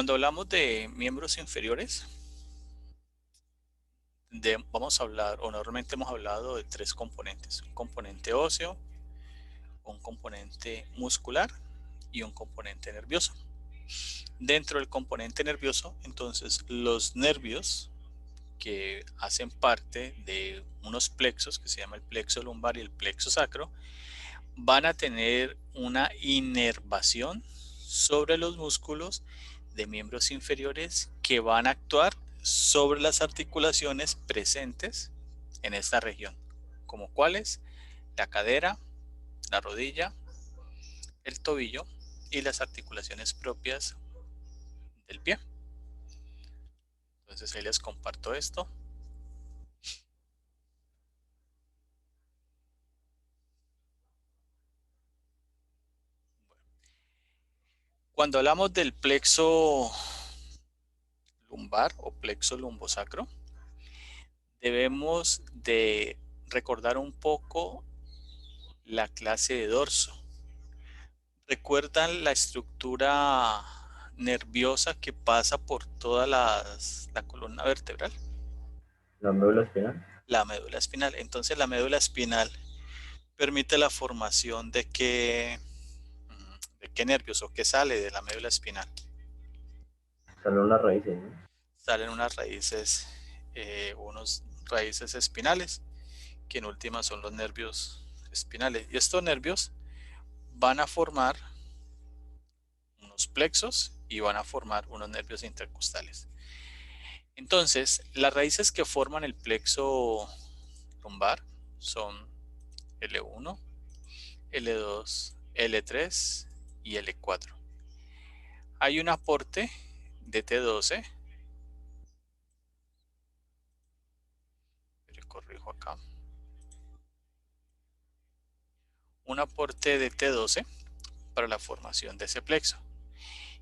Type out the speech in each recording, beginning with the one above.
Cuando hablamos de miembros inferiores, vamos a hablar, o normalmente hemos hablado de tres componentes: un componente óseo, un componente muscular y un componente nervioso. Dentro del componente nervioso, entonces, los nervios que hacen parte de unos plexos que se llama el plexo lumbar y el plexo sacro van a tener una inervación sobre los músculos de miembros inferiores que van a actuar sobre las articulaciones presentes en esta región, como cuáles: la cadera, la rodilla, el tobillo y las articulaciones propias del pie. Entonces ahí les comparto esto. Cuando hablamos del plexo lumbar o plexo lumbosacro, debemos de recordar un poco la clase de dorso. ¿Recuerdan la estructura nerviosa que pasa por toda la columna vertebral? La médula espinal. La médula espinal. Entonces la médula espinal permite la formación de qué nervios o qué sale de la médula espinal. Salen unas raíces, ¿no? Salen unos raíces espinales, que en última son los nervios espinales. Y estos nervios van a formar unos plexos y van a formar unos nervios intercostales. Entonces, las raíces que forman el plexo lumbar son L1, L2, L3 y L4. Hay un aporte de T12, le corrijo acá, un aporte de T12 para la formación de ese plexo.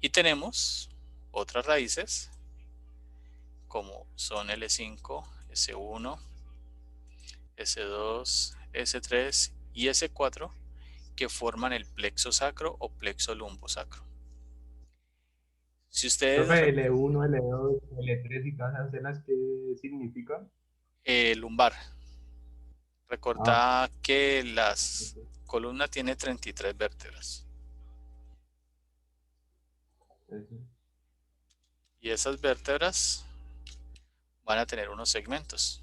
Y tenemos otras raíces como son L5, S1, S2, S3 y S4 que forman el plexo sacro o plexo lumbosacro. Si ustedes, Profe, L1, L2, L3 y todas esas cenas, ¿qué significan? lumbar, Ah, recordad que la ok. columna tiene 33 vértebras Eso. y esas vértebras van a tener unos segmentos.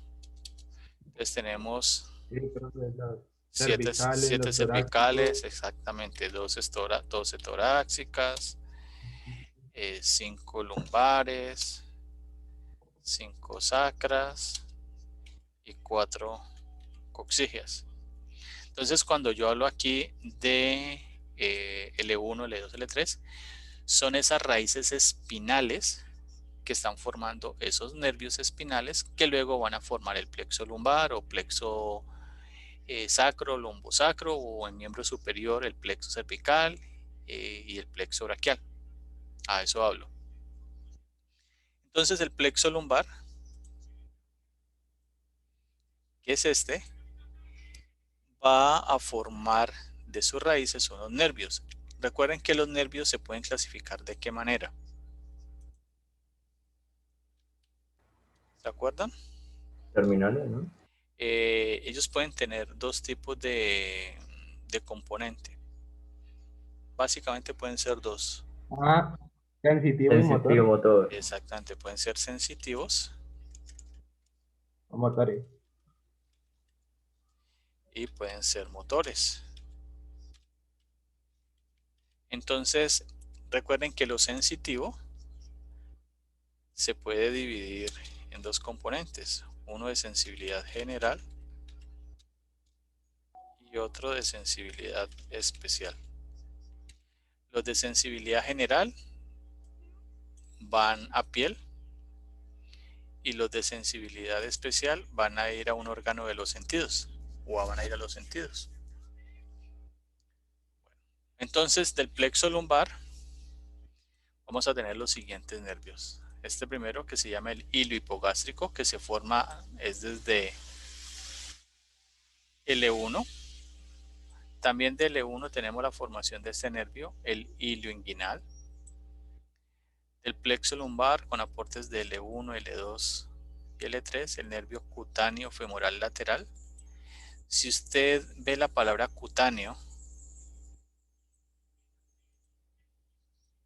Entonces tenemos Sí, profe, las cervicales, siete los torácicos. cervicales, exactamente, 12 torácicas, 5 lumbares, 5 sacras y 4 coxígeas. Entonces, cuando yo hablo aquí de L1, L2, L3, son esas raíces espinales que están formando esos nervios espinales que luego van a formar el plexo lumbar o plexo sacro, lumbosacro, o en miembro superior el plexo cervical y el plexo braquial. A eso hablo. Entonces, el plexo lumbar, que es este, va a formar de sus raíces unos nervios. Recuerden que los nervios se pueden clasificar de qué manera. ¿Se acuerdan? Terminales, ¿no? Ellos pueden tener dos tipos de componente. Básicamente pueden ser dos. Ah, sensitivo y Sensitivo motor. motor. Exactamente, pueden ser sensitivos O motores. y pueden ser motores. Entonces, recuerden que lo sensitivo se puede dividir en dos componentes, uno de sensibilidad general y otro de sensibilidad especial. Los de sensibilidad general van a piel y los de sensibilidad especial van a ir a un órgano de los sentidos o van a ir a los sentidos. Entonces, del plexo lumbar vamos a tener los siguientes nervios. Este primero, que se llama el hilo hipogástrico, que se forma es desde L1. También de L1 tenemos la formación de este nervio, el hilo inguinal. Del plexo lumbar con aportes de L1, L2 y L3, el nervio cutáneo femoral lateral. Si usted ve la palabra cutáneo,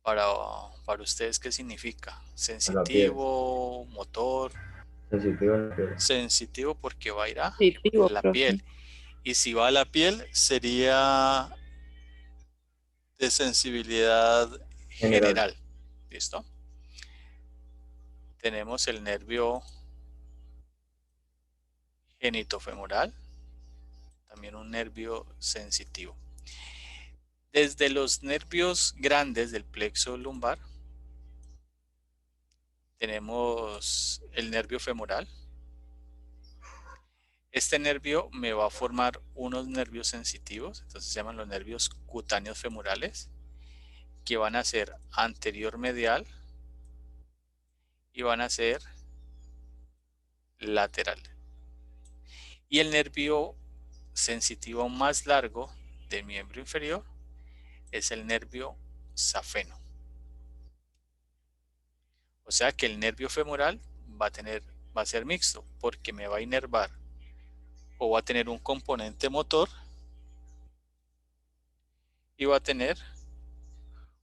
para ustedes, ¿qué significa? A la piel. Sensitivo, motor. Sensitivo a la piel. Sensitivo porque va a ir a Positivo, la profe. piel. Y si va a la piel, sería de sensibilidad general. ¿Listo? Tenemos el nervio genitofemoral, también un nervio sensitivo. Desde los nervios grandes del plexo lumbar, tenemos el nervio femoral. Este nervio me va a formar unos nervios sensitivos, entonces se llaman los nervios cutáneos femorales, que van a ser anterior medial y van a ser lateral. Y el nervio sensitivo más largo del miembro inferior es el nervio safeno. O sea que el nervio femoral va a ser mixto porque me va a inervar o va a tener un componente motor y va a tener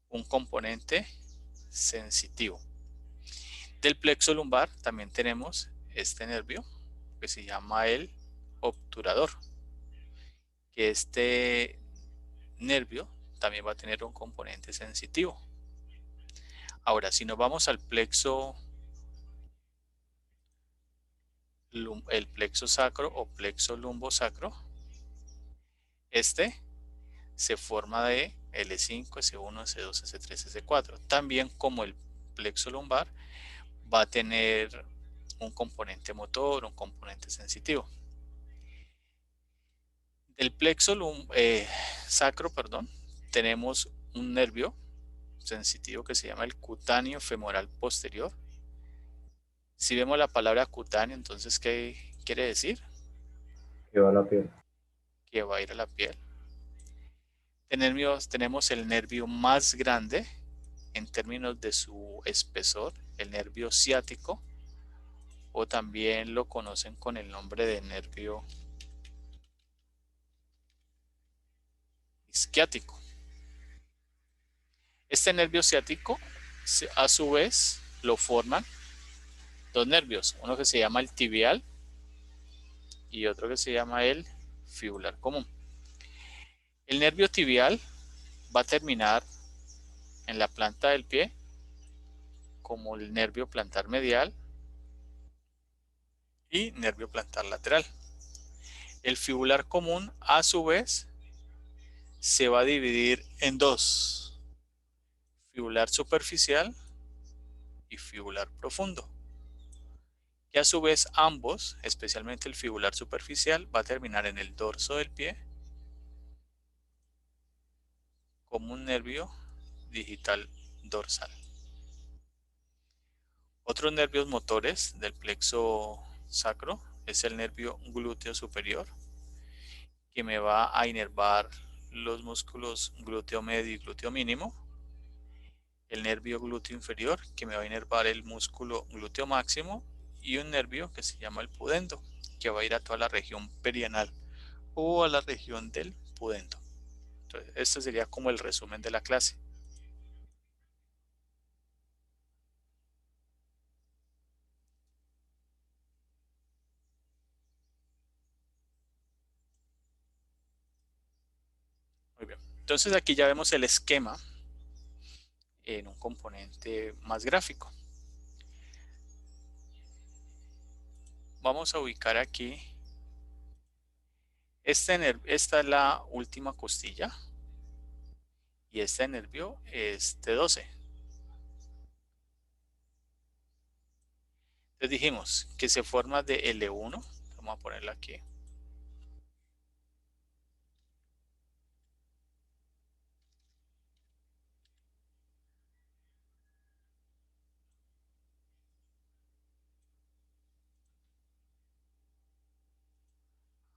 un componente sensitivo. Del plexo lumbar también tenemos este nervio que se llama el obturador, que este nervio también va a tener un componente sensitivo. Ahora, si nos vamos al el plexo sacro o plexo lumbosacro, este se forma de L5, S1, S2, S3, S4. También como el plexo lumbar va a tener un componente motor, un componente sensitivo. Del plexo sacro, perdón, tenemos un nervio sensitivo que se llama el cutáneo femoral posterior. Si vemos la palabra cutáneo, entonces, ¿qué quiere decir? Que va a la piel. Que va a ir a la piel. Tenemos el nervio más grande en términos de su espesor, el nervio ciático, o también lo conocen con el nombre de nervio isquiático. Este nervio ciático, a su vez, lo forman dos nervios, uno que se llama el tibial y otro que se llama el fibular común. El nervio tibial va a terminar en la planta del pie como el nervio plantar medial y nervio plantar lateral. El fibular común, a su vez, se va a dividir en dos: fibular superficial y fibular profundo, que a su vez ambos, especialmente el fibular superficial, va a terminar en el dorso del pie como un nervio digital dorsal. Otros nervios motores del plexo sacro es el nervio glúteo superior, que me va a inervar los músculos glúteo medio y glúteo mínimo. El nervio glúteo inferior, que me va a inervar el músculo glúteo máximo, y un nervio que se llama el pudendo, que va a ir a toda la región perianal o a la región del pudendo. Entonces, este sería como el resumen de la clase. Muy bien. Entonces aquí ya vemos el esquema en un componente más gráfico. Vamos a ubicar aquí. Esta es la última costilla y este nervio es T12. Entonces dijimos que se forma de L1. Vamos a ponerla aquí.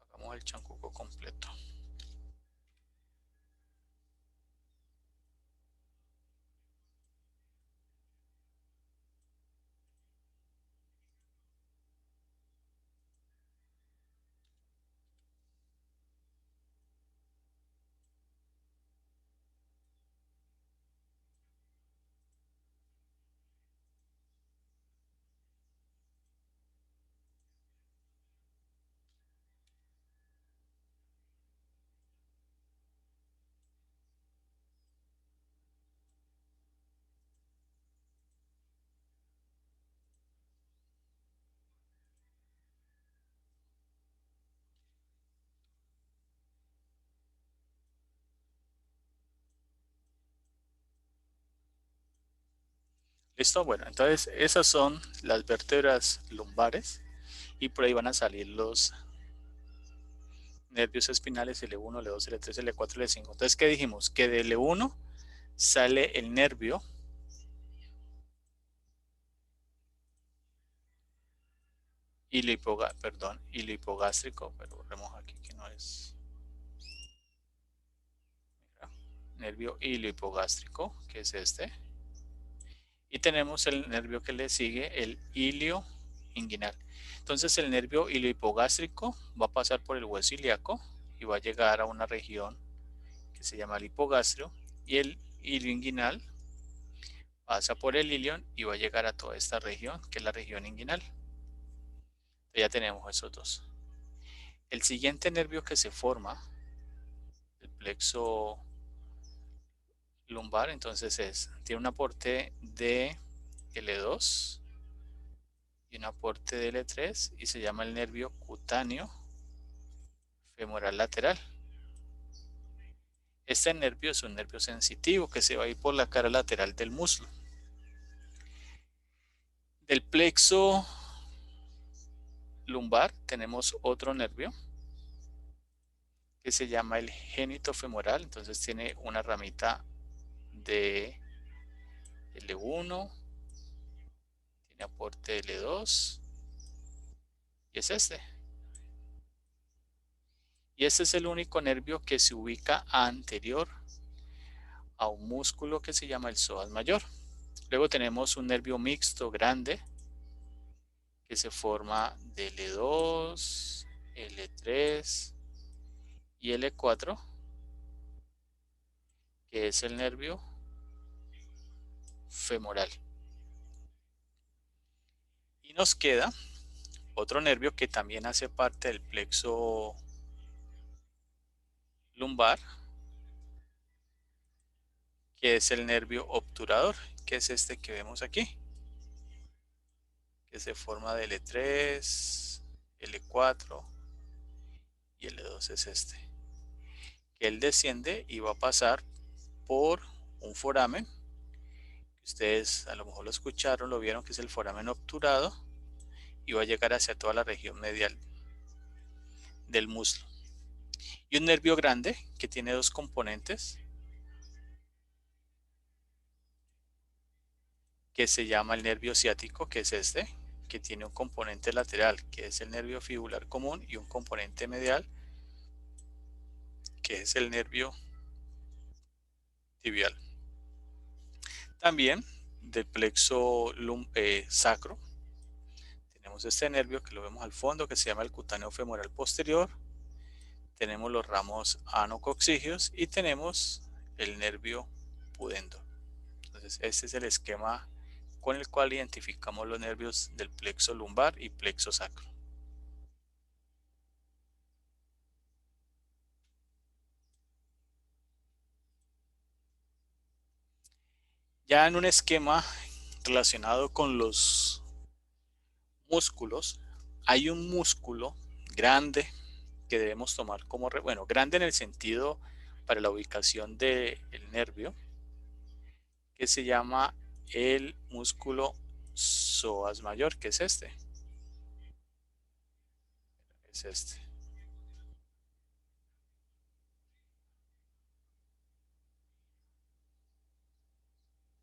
Hagamos el chancuco completo. ¿Listo? Bueno, entonces esas son las vértebras lumbares y por ahí van a salir los nervios espinales L1, L2, L3, L4, L5. Entonces, ¿qué dijimos? Que de L1 sale el nervio hipogástrico, pero borremos aquí que no es. Mira, nervio hipogástrico, que es este. Y tenemos el nervio que le sigue, el ilio inguinal. Entonces el nervio hipogástrico va a pasar por el hueso ilíaco y va a llegar a una región que se llama el hipogastrio, y el ilio inguinal pasa por el ilion y va a llegar a toda esta región que es la región inguinal. Entonces ya tenemos esos dos. El siguiente nervio que se forma, el plexo lumbar, entonces tiene un aporte de L2 y un aporte de L3 y se llama el nervio cutáneo femoral lateral. Este nervio es un nervio sensitivo que se va a ir por la cara lateral del muslo. Del plexo lumbar tenemos otro nervio que se llama el génito femoral, entonces tiene una ramita de L1, tiene aporte L2 y es este. Y este es el único nervio que se ubica anterior a un músculo que se llama el psoas mayor. Luego tenemos un nervio mixto grande que se forma de L2, L3 y L4, que es el nervio femoral. Y nos queda otro nervio que también hace parte del plexo lumbar, que es el nervio obturador, que es este que vemos aquí, que se forma de L3, L4 y L2 es este. Que él desciende y va a pasar por un foramen, que ustedes a lo mejor lo escucharon, lo vieron, que es el foramen obturado, y va a llegar hacia toda la región medial del muslo. Y un nervio grande que tiene dos componentes, que se llama el nervio ciático, que es este, que tiene un componente lateral, que es el nervio fibular común, y un componente medial, que es el nervio tibial. También del plexo sacro tenemos este nervio que lo vemos al fondo, que se llama el cutáneo femoral posterior. Tenemos los ramos anococcígeos y tenemos el nervio pudendo. Entonces este es el esquema con el cual identificamos los nervios del plexo lumbar y plexo sacro. Ya en un esquema relacionado con los músculos, hay un músculo grande que debemos tomar como, bueno, grande en el sentido para la ubicación del nervio, que se llama el músculo psoas mayor, que es este. Es este.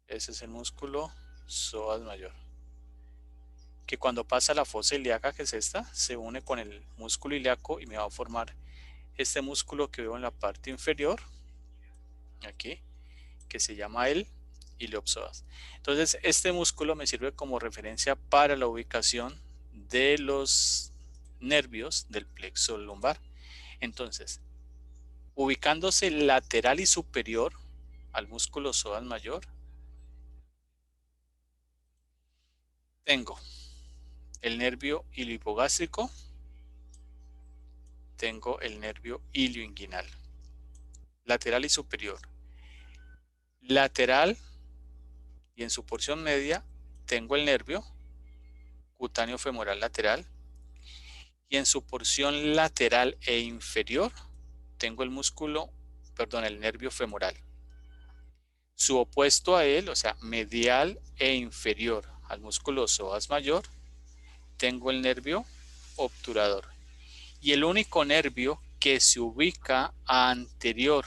Ese es el músculo psoas mayor, que cuando pasa la fosa ilíaca, que es esta, se une con el músculo ilíaco y me va a formar este músculo que veo en la parte inferior, aquí, que se llama el iliopsoas. Entonces, este músculo me sirve como referencia para la ubicación de los nervios del plexo lumbar. Entonces, ubicándose lateral y superior al músculo psoas mayor, tengo el nervio iliohipogástrico, tengo el nervio ilioinguinal, lateral y superior. Lateral y en su porción media tengo el nervio cutáneo femoral lateral, y en su porción lateral e inferior tengo el nervio femoral. Su opuesto a él, o sea, medial e inferior al músculo psoas mayor, tengo el nervio obturador. Y el único nervio que se ubica anterior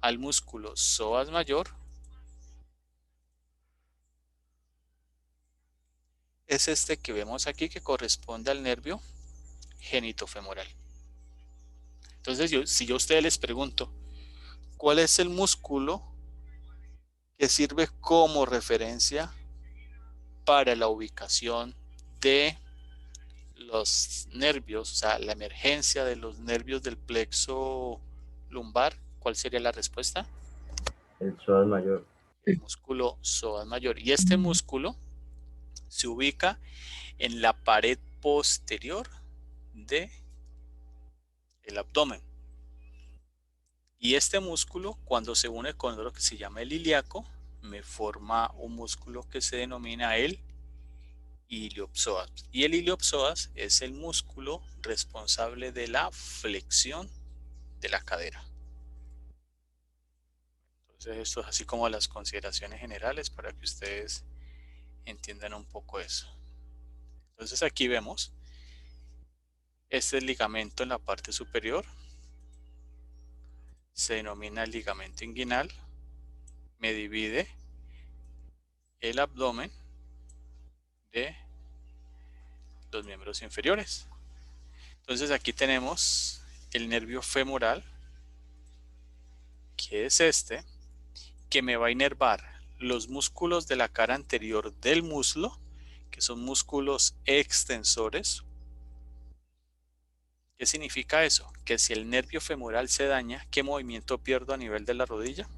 al músculo psoas mayor es este que vemos aquí, que corresponde al nervio genitofemoral. Entonces, si yo a ustedes les pregunto, ¿cuál es el músculo que sirve como referencia para la ubicación de los nervios, o sea, la emergencia de los nervios del plexo lumbar? ¿Cuál sería la respuesta? El psoas mayor. El músculo psoas mayor. Y este músculo se ubica en la pared posterior de el abdomen. Y este músculo, cuando se une con lo que se llama el ilíaco, me forma un músculo que se denomina el iliopsoas. Y el iliopsoas es el músculo responsable de la flexión de la cadera. Entonces, esto es así como las consideraciones generales para que ustedes entiendan un poco eso. Entonces, aquí vemos este ligamento en la parte superior. Se denomina ligamento inguinal. Me divide el abdomen de los miembros inferiores. Entonces aquí tenemos el nervio femoral, que es este, que me va a inervar los músculos de la cara anterior del muslo, que son músculos extensores. ¿Qué significa eso? Que si el nervio femoral se daña, ¿qué movimiento pierdo a nivel de la rodilla?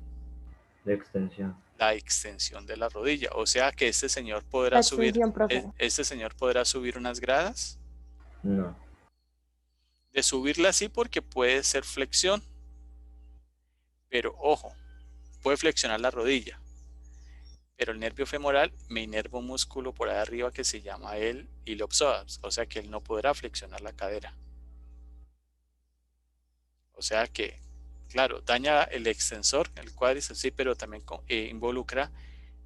De extensión. La extensión de la rodilla. O sea que este señor podrá La subir, extensión, profe. este señor podrá subir unas gradas. No. De subirla sí, porque puede ser flexión, pero ojo, puede flexionar la rodilla, pero el nervio femoral me inerva un músculo por ahí arriba que se llama el iliopsoas, o sea que él no podrá flexionar la cadera. O sea que, claro, daña el extensor, el cuádriceps, sí, pero también involucra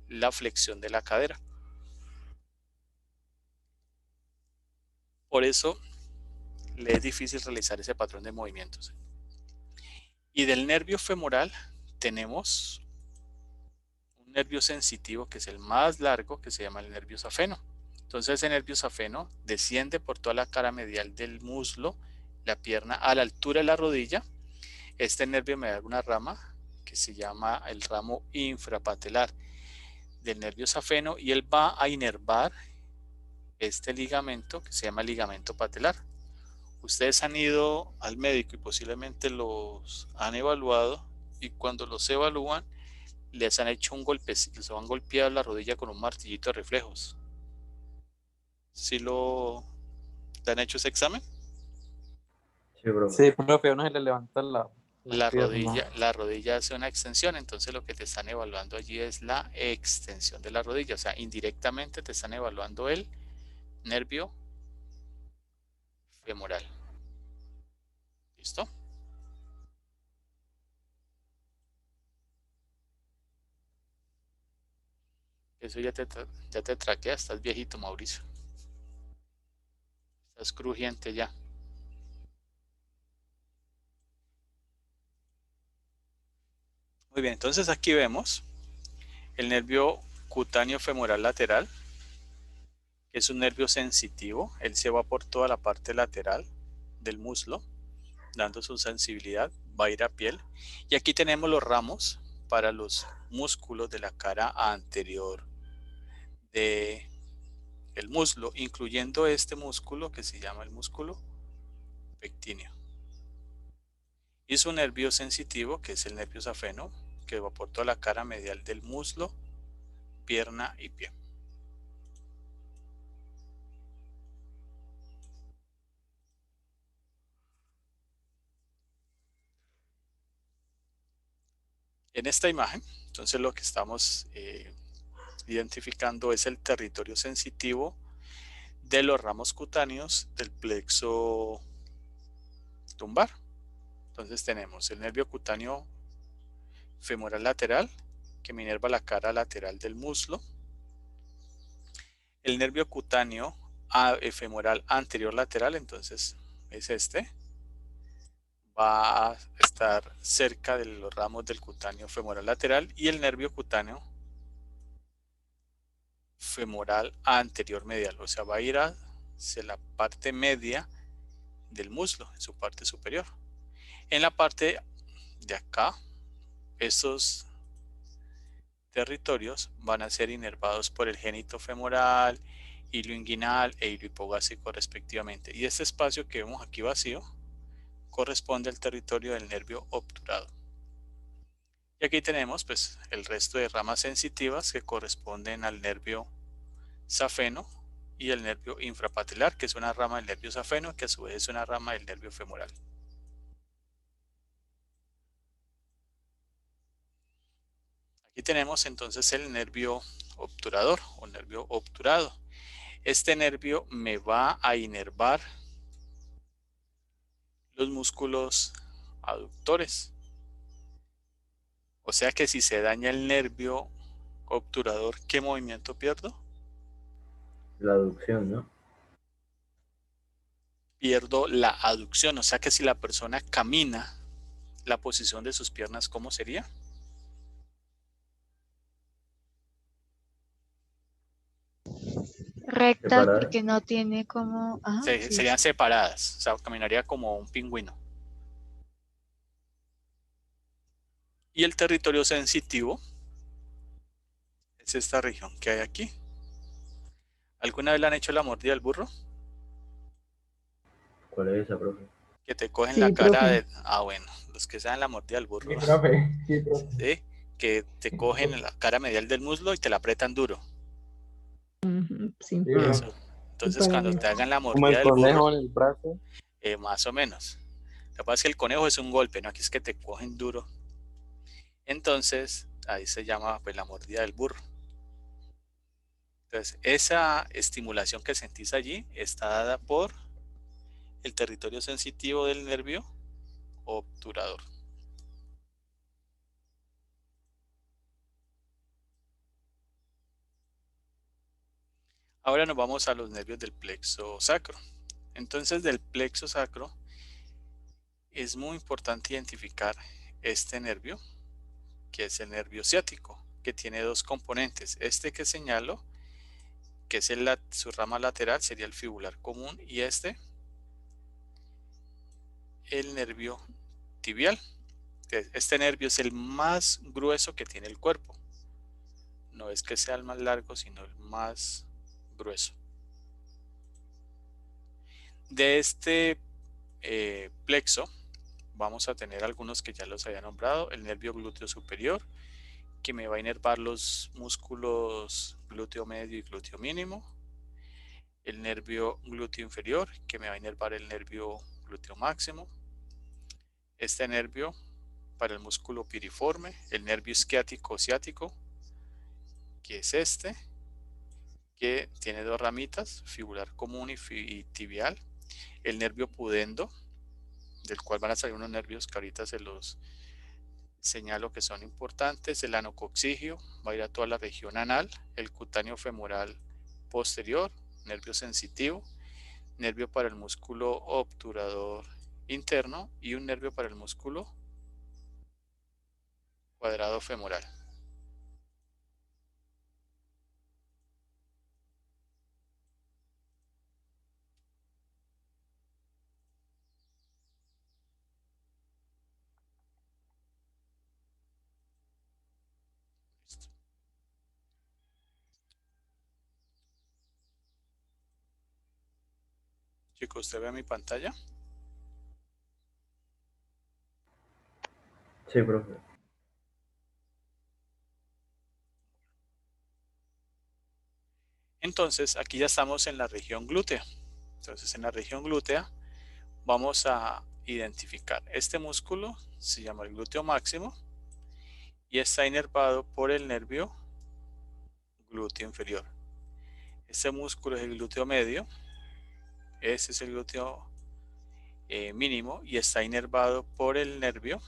la flexión de la cadera. Por eso le es difícil realizar ese patrón de movimientos. Y del nervio femoral tenemos un nervio sensitivo que es el más largo, que se llama el nervio safeno. Entonces ese nervio safeno desciende por toda la cara medial del muslo, la pierna, a la altura de la rodilla. Este nervio me da una rama que se llama el ramo infrapatelar del nervio safeno, y él va a inervar este ligamento que se llama ligamento patelar. Ustedes han ido al médico y posiblemente los han evaluado, y cuando los evalúan les han hecho un golpe, les han golpeado la rodilla con un martillito de reflejos. ¿Sí te han hecho ese examen? Sí, bro. Sí, profe, uno se le levanta la pierna. La rodilla hace una extensión, entonces lo que te están evaluando allí es la extensión de la rodilla, o sea, indirectamente te están evaluando el nervio femoral. ¿Listo? Eso ya te traquea, estás viejito, Mauricio. Estás crujiente ya. Muy bien, entonces aquí vemos el nervio cutáneo femoral lateral, que es un nervio sensitivo. Él se va por toda la parte lateral del muslo, dando su sensibilidad, va a ir a piel. Y aquí tenemos los ramos para los músculos de la cara anterior del muslo, incluyendo este músculo que se llama el músculo pectíneo. Y su nervio sensitivo, que es el nervio safeno, que va por toda la cara medial del muslo, pierna y pie. En esta imagen, entonces lo que estamos identificando es el territorio sensitivo de los ramos cutáneos del plexo lumbar. Entonces tenemos el nervio cutáneo femoral lateral, que me inerva la cara lateral del muslo. El nervio cutáneo femoral anterior lateral, entonces es este. Va a estar cerca de los ramos del cutáneo femoral lateral, y el nervio cutáneo femoral anterior medial, o sea, va a ir hacia la parte media del muslo, en su parte superior. En la parte de acá, estos territorios van a ser inervados por el génito femoral, hilo inguinal e hilo hipogástrico respectivamente. Y este espacio que vemos aquí vacío corresponde al territorio del nervio obturado. Y aquí tenemos pues el resto de ramas sensitivas que corresponden al nervio safeno y el nervio infrapatelar, que es una rama del nervio safeno, que a su vez es una rama del nervio femoral. Aquí tenemos entonces el nervio obturador o nervio obturado. Este nervio me va a inervar los músculos aductores. O sea que si se daña el nervio obturador, ¿qué movimiento pierdo? La aducción, ¿no? Pierdo la aducción. O sea que si la persona camina, la posición de sus piernas, ¿cómo sería? Rectas Separadas. porque no tiene como... sí. Serían separadas. O sea, caminaría como un pingüino. Y el territorio sensitivo es esta región que hay aquí. ¿Alguna vez le han hecho la mordida al burro? ¿Cuál es esa, profe? Que te cogen Sí, la cara profe. de... bueno, los que saben la mordida al burro. Sí, profe. Sí, profe. ¿Sí? Que te cogen la cara medial del muslo y te la apretan duro. Sí, Sí, profe. Eso. Entonces cuando te hagan la Como mordida el del conejo burro, en el brazo. más o menos. Lo que pasa es que el conejo es un golpe, ¿no? Aquí es que te cogen duro. Entonces, ahí se llama pues la mordida del burro. Entonces, esa estimulación que sentís allí está dada por el territorio sensitivo del nervio obturador. Ahora nos vamos a los nervios del plexo sacro. Entonces, del plexo sacro es muy importante identificar este nervio, que es el nervio ciático, que tiene dos componentes. Este que señalo, que es su rama lateral, sería el fibular común, y este, el nervio tibial. Este nervio es el más grueso que tiene el cuerpo. No es que sea el más largo, sino el más grueso. De este plexo vamos a tener algunos que ya los había nombrado. El nervio glúteo superior, que me va a inervar los músculos glúteo medio y glúteo mínimo. El nervio glúteo inferior, que me va a inervar el nervio glúteo máximo. Este nervio para el músculo piriforme, el nervio isquiático ciático, que es este, que tiene dos ramitas, fibular común y tibial. El nervio pudendo, del cual van a salir unos nervios que ahorita se los señalo que son importantes. El anococcigio va a ir a toda la región anal. El cutáneo femoral posterior, nervio sensitivo, nervio para el músculo obturador interno y un nervio para el músculo cuadrado femoral. Listo. Chicos, ¿usted ve mi pantalla? Sí, profe. Entonces, aquí ya estamos en la región glútea. Entonces, en la región glútea vamos a identificar este músculo, se llama el glúteo máximo, y está inervado por el nervio glúteo inferior. Este músculo es el glúteo medio, este es el glúteo mínimo, y está inervado por el nervio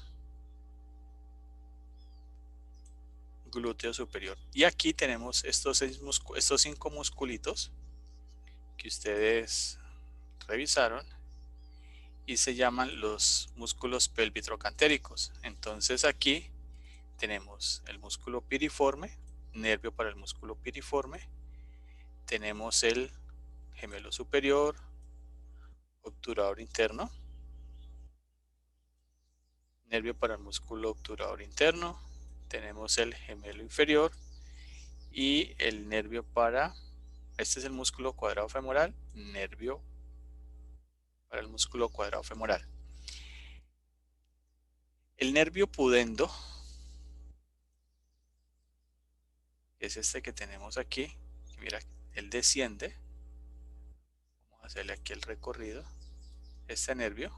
glúteo superior. Y aquí tenemos estos 5 musculitos que ustedes revisaron y se llaman los músculos pelvitrocantéricos. Entonces aquí tenemos el músculo piriforme, nervio para el músculo piriforme, tenemos el gemelo superior, obturador interno, nervio para el músculo obturador interno, tenemos el gemelo inferior y el nervio para, este es el músculo cuadrado femoral, nervio para el músculo cuadrado femoral. El nervio pudendo es este que tenemos aquí. Mira, él desciende. Vamos a hacerle aquí el recorrido. Este nervio.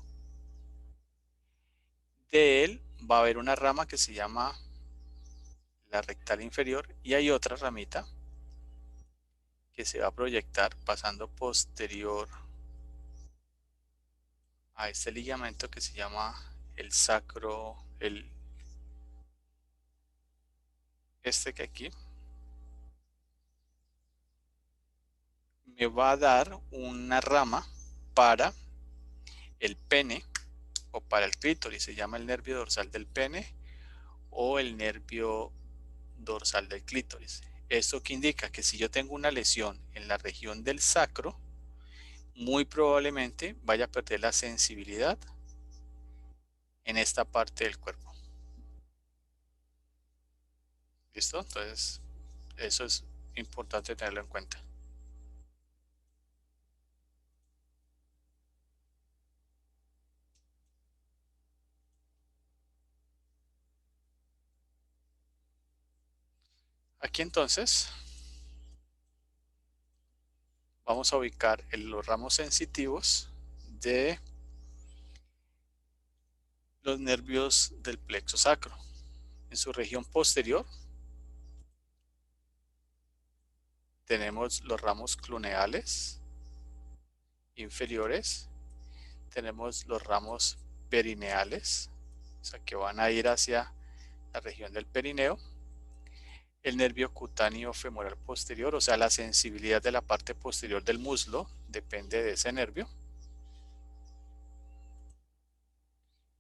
De él va a haber una rama que se llama la rectal inferior y hay otra ramita que se va a proyectar pasando posterior a este ligamento que se llama el sacro, este que aquí me va a dar una rama para el pene o para el clítoris. Se llama el nervio dorsal del pene o el nervio dorsal del clítoris. Esto que indica que si yo tengo una lesión en la región del sacro, muy probablemente vaya a perder la sensibilidad en esta parte del cuerpo. ¿Listo? Entonces, eso es importante tenerlo en cuenta. Aquí entonces vamos a ubicar los ramos sensitivos de los nervios del plexo sacro. En su región posterior tenemos los ramos cluneales inferiores, tenemos los ramos perineales, o sea que van a ir hacia la región del perineo, el nervio cutáneo femoral posterior, o sea la sensibilidad de la parte posterior del muslo depende de ese nervio,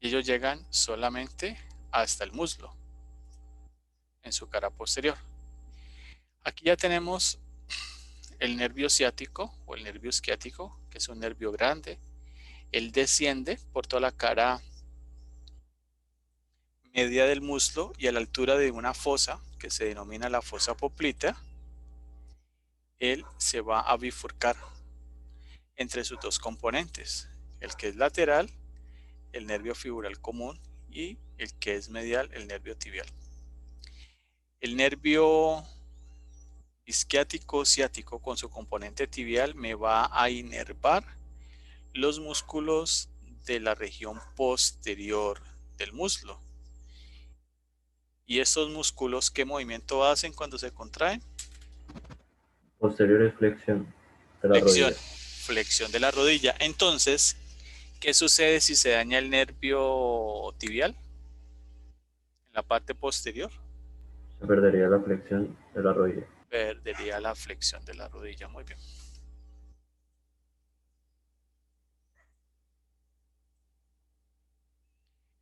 y ellos llegan solamente hasta el muslo en su cara posterior. Aquí ya tenemos el nervio ciático o el nervio isquiático, que es un nervio grande. Él desciende por toda la cara media del muslo y a la altura de una fosa que se denomina la fosa popltea, él se va a bifurcar entre sus dos componentes, el que es lateral, el nervio fibural común, y el que es medial, el nervio tibial. El nervio isquiático ciático con su componente tibial me va a inervar los músculos de la región posterior del muslo. ¿Y estos músculos qué movimiento hacen cuando se contraen? Posterior es flexión de la Flexión, rodilla. flexión de la rodilla. Entonces, ¿qué sucede si se daña el nervio tibial? En la parte posterior. Se perdería la flexión de la rodilla. Perdería la flexión de la rodilla. Muy bien.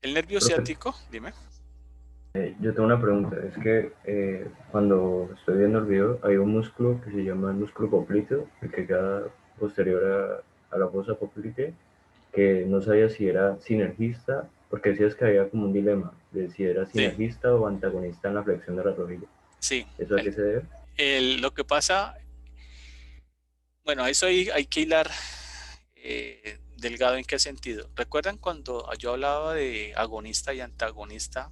El nervio ciático, dime. Yo tengo una pregunta, es que cuando estoy viendo el video hay un músculo que se llama el músculo popliteo, el que queda posterior a la fosa poplitea, que no sabía si era sinergista, porque decías que había como un dilema de si era sinergista o antagonista en la flexión de la rodilla. Sí. ¿Eso a qué se debe? Lo que pasa, bueno, eso hay que hilar delgado en qué sentido. ¿Recuerdan cuando yo hablaba de agonista y antagonista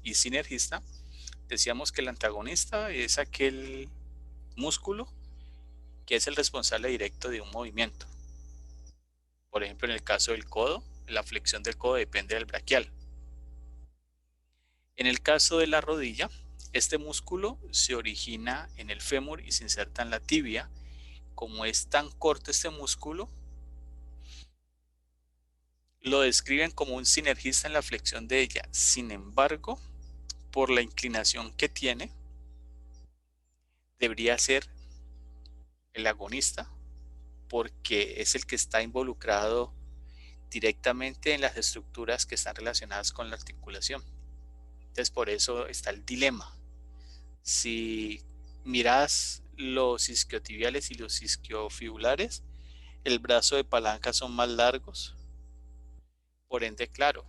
y sinergista? Decíamos que el antagonista es aquel músculo que es el responsable directo de un movimiento. Por ejemplo, en el caso del codo, la flexión del codo depende del braquial. En el caso de la rodilla, este músculo se origina en el fémur y se inserta en la tibia. Como es tan corto este músculo, lo describen como un sinergista en la flexión de ella. Sin embargo, por la inclinación que tiene, debería ser el agonista, porque es el que está involucrado directamente en las estructuras que están relacionadas con la articulación. Entonces, por eso está el dilema. Si miras los isquiotibiales y los isquiofibulares, el brazo de palanca son más largos, por ende, claro,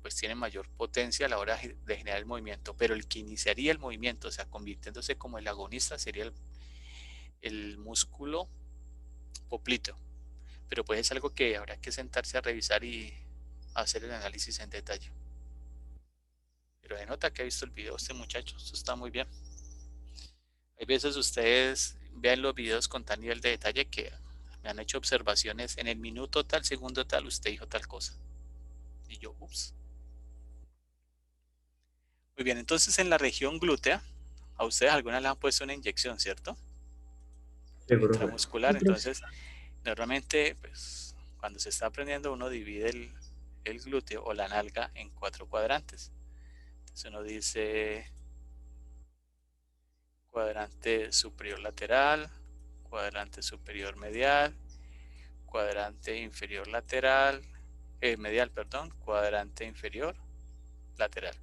pues tiene mayor potencia a la hora de generar el movimiento, pero el que iniciaría el movimiento, o sea, convirtiéndose como el agonista, sería el músculo popliteo. Pero pues es algo que habrá que sentarse a revisar y hacer el análisis en detalle. Pero de nota que ha visto el video este muchacho, esto está muy bien. Hay veces ustedes vean los videos con tal nivel de detalle que me han hecho observaciones en el minuto tal, segundo tal, usted dijo tal cosa. Y yo, ups. Muy bien, entonces en la región glútea, a ustedes alguna le han puesto una inyección, ¿cierto? Sí, Intramuscular, entonces normalmente pues cuando se está aprendiendo uno divide el glúteo o la nalga en 4 cuadrantes. Entonces uno dice cuadrante superior lateral, cuadrante superior medial, cuadrante inferior lateral, medial, perdón, cuadrante inferior lateral.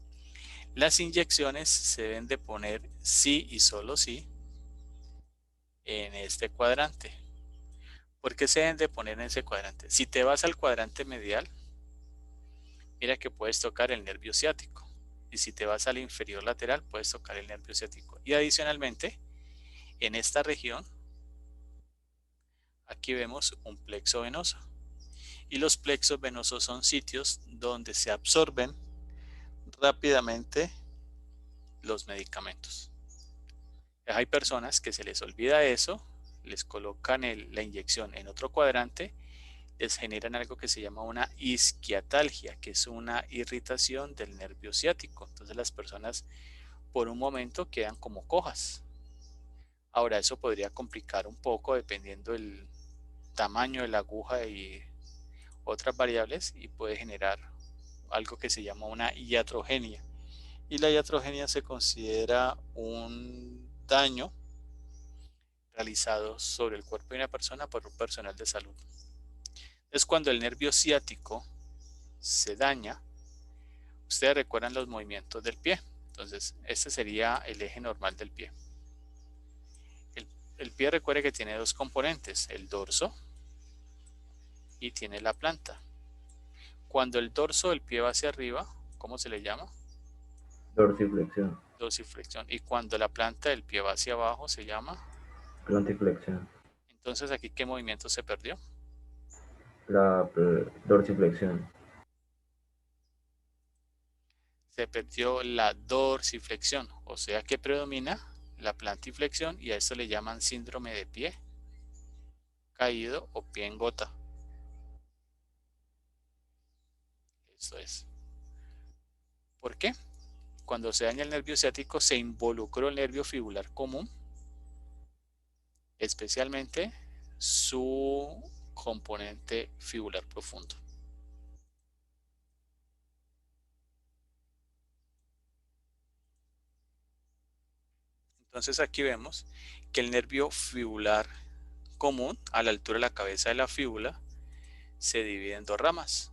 Las inyecciones se deben de poner sí y solo sí en este cuadrante. ¿Por qué se deben de poner en ese cuadrante? Si te vas al cuadrante medial, mira que puedes tocar el nervio ciático. Y si te vas al inferior lateral, puedes tocar el nervio ciático. Y adicionalmente, en esta región, aquí vemos un plexo venoso. Y los plexos venosos son sitios donde se absorben rápidamente los medicamentos. Hay personas que se les olvida eso, les colocan la inyección en otro cuadrante, les generan algo que se llama una isquiatalgia, que es una irritación del nervio ciático. Entonces las personas por un momento quedan como cojas. Ahora eso podría complicar un poco dependiendo del tamaño de la aguja y otras variables y puede generar algo que se llama una iatrogenia. Y la iatrogenia se considera un daño realizado sobre el cuerpo de una persona por un personal de salud. Es cuando el nervio ciático se daña. Ustedes recuerdan los movimientos del pie. Entonces, este sería el eje normal del pie. El pie, recuerde que tiene dos componentes, el dorso y tiene la planta. Cuando el dorso del pie va hacia arriba, ¿cómo se le llama? Dorsiflexión. Dorsiflexión. Y cuando la planta del pie va hacia abajo, se llama Plantiflexión. Entonces, ¿aquí qué movimiento se perdió? La dorsiflexión. Se perdió la dorsiflexión, o sea que predomina la plantiflexión y a esto le llaman síndrome de pie caído o pie en gota. Esto es. ¿Por qué? Cuando se daña el nervio ciático se involucró el nervio fibular común, especialmente su componente fibular profundo. Entonces aquí vemos que el nervio fibular común a la altura de la cabeza de la fíbula se divide en dos ramas.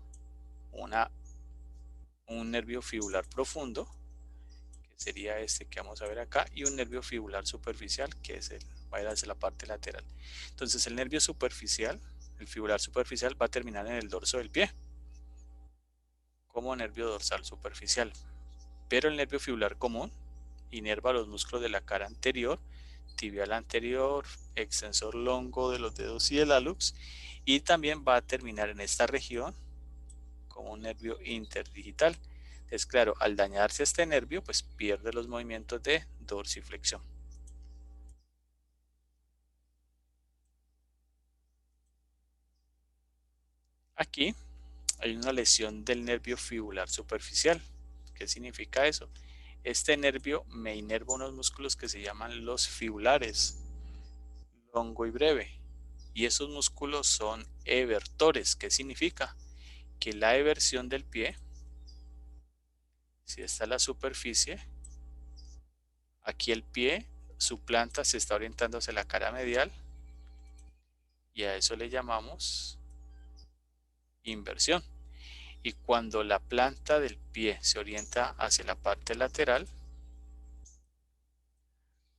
Un nervio fibular profundo, que sería este que vamos a ver acá, y un nervio fibular superficial, que es va a ir hacia la parte lateral. Entonces el nervio superficial, el fibular superficial, va a terminar en el dorso del pie, como nervio dorsal superficial. Pero el nervio fibular común inerva los músculos de la cara anterior, tibial anterior, extensor longo de los dedos y el hallux, y también va a terminar en esta región como un nervio interdigital. Es claro, al dañarse este nervio, pues pierde los movimientos de dorsiflexión. Aquí hay una lesión del nervio fibular superficial. ¿Qué significa eso? Este nervio me inerva unos músculos que se llaman los fibulares, longo y breve. Y esos músculos son evertores. ¿Qué significa? Que la eversión del pie, si esta es la superficie, Aquí el pie, su planta se está orientando hacia la cara medial y a eso le llamamos inversión. Y cuando la planta del pie se orienta hacia la parte lateral,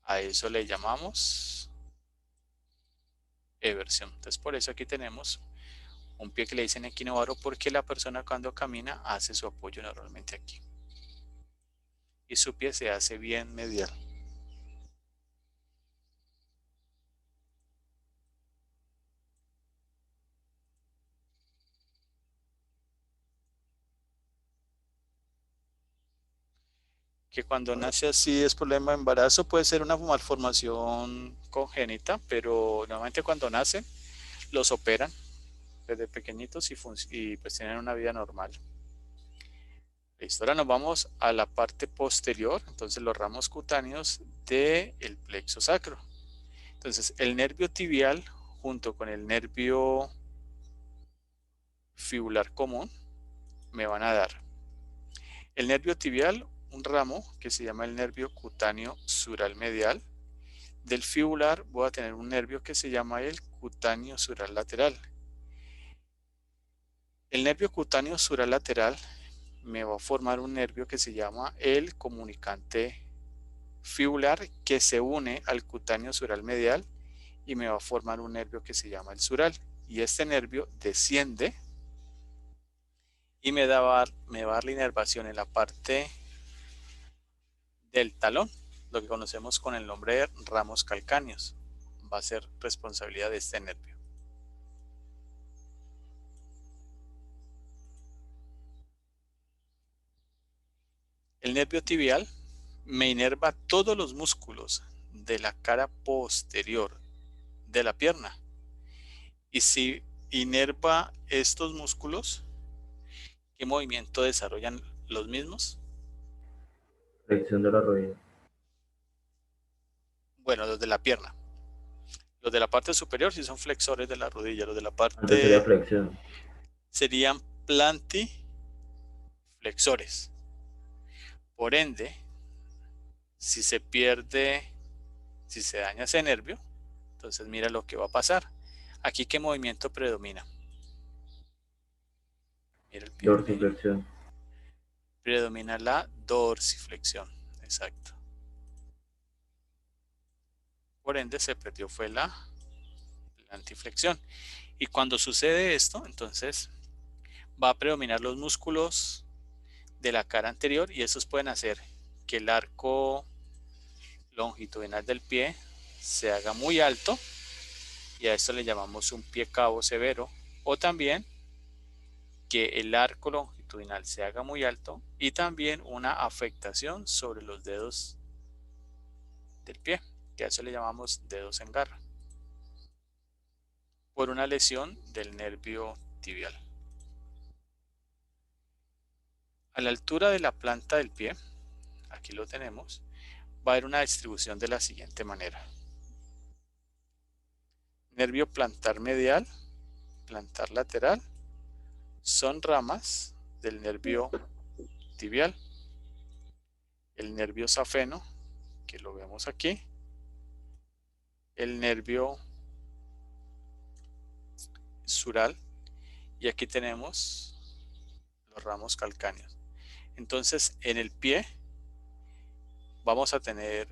a eso le llamamos eversión. Entonces por eso aquí tenemos un pie que le dicen equinovaro, porque la persona cuando camina hace su apoyo normalmente aquí. Y su pie se hace bien medial. Que cuando nace así es problema de embarazo, puede ser una malformación congénita, pero normalmente cuando nacen los operan desde pequeñitos y pues tienen una vida normal. Listo, ahora nos vamos a la parte posterior, entonces los ramos cutáneos del plexo sacro. Entonces el nervio tibial junto con el nervio fibular común me van a dar el nervio tibial, un ramo que se llama el nervio cutáneo sural medial. Del fibular voy a tener un nervio que se llama el cutáneo sural lateral. El nervio cutáneo sural lateral me va a formar un nervio que se llama el comunicante fibular, que se une al cutáneo sural medial y me va a formar un nervio que se llama el sural. Y este nervio desciende y me va a dar la inervación en la parte del talón, lo que conocemos con el nombre de ramos calcáneos. Va a ser responsabilidad de este nervio. El nervio tibial me inerva todos los músculos de la cara posterior de la pierna. Y si inerva estos músculos, ¿qué movimiento desarrollan los mismos? Flexión de la rodilla. Bueno, los de la pierna. Los de la parte superior sí son flexores de la rodilla. Los de la Antes sería parte flexión. serían plantiflexores. Por ende, si se pierde, si se daña ese nervio, entonces mira lo que va a pasar. Aquí, ¿qué movimiento predomina? Mira el pie. Dorsiflexión. Predomina la dorsiflexión. Exacto. Por ende, se perdió fue la plantiflexión. Y cuando sucede esto, entonces va a predominar los músculos de la cara anterior y estos pueden hacer que el arco longitudinal del pie se haga muy alto y a esto le llamamos un pie cabo severo, o también que el arco longitudinal se haga muy alto y también una afectación sobre los dedos del pie, que a eso le llamamos dedos en garra, por una lesión del nervio tibial. A la altura de la planta del pie, aquí lo tenemos, va a haber una distribución de la siguiente manera. Nervio plantar medial, plantar lateral, son ramas del nervio tibial. El nervio safeno, que lo vemos aquí, el nervio sural, y aquí tenemos los ramos calcáneos. Entonces, en el pie vamos a tener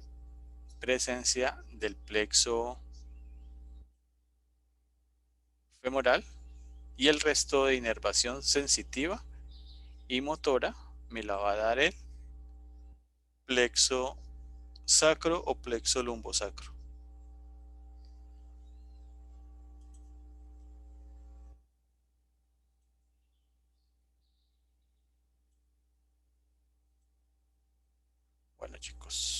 presencia del plexo femoral y el resto de inervación sensitiva y motora me la va a dar el plexo sacro o plexo lumbosacro. Bueno, chicos.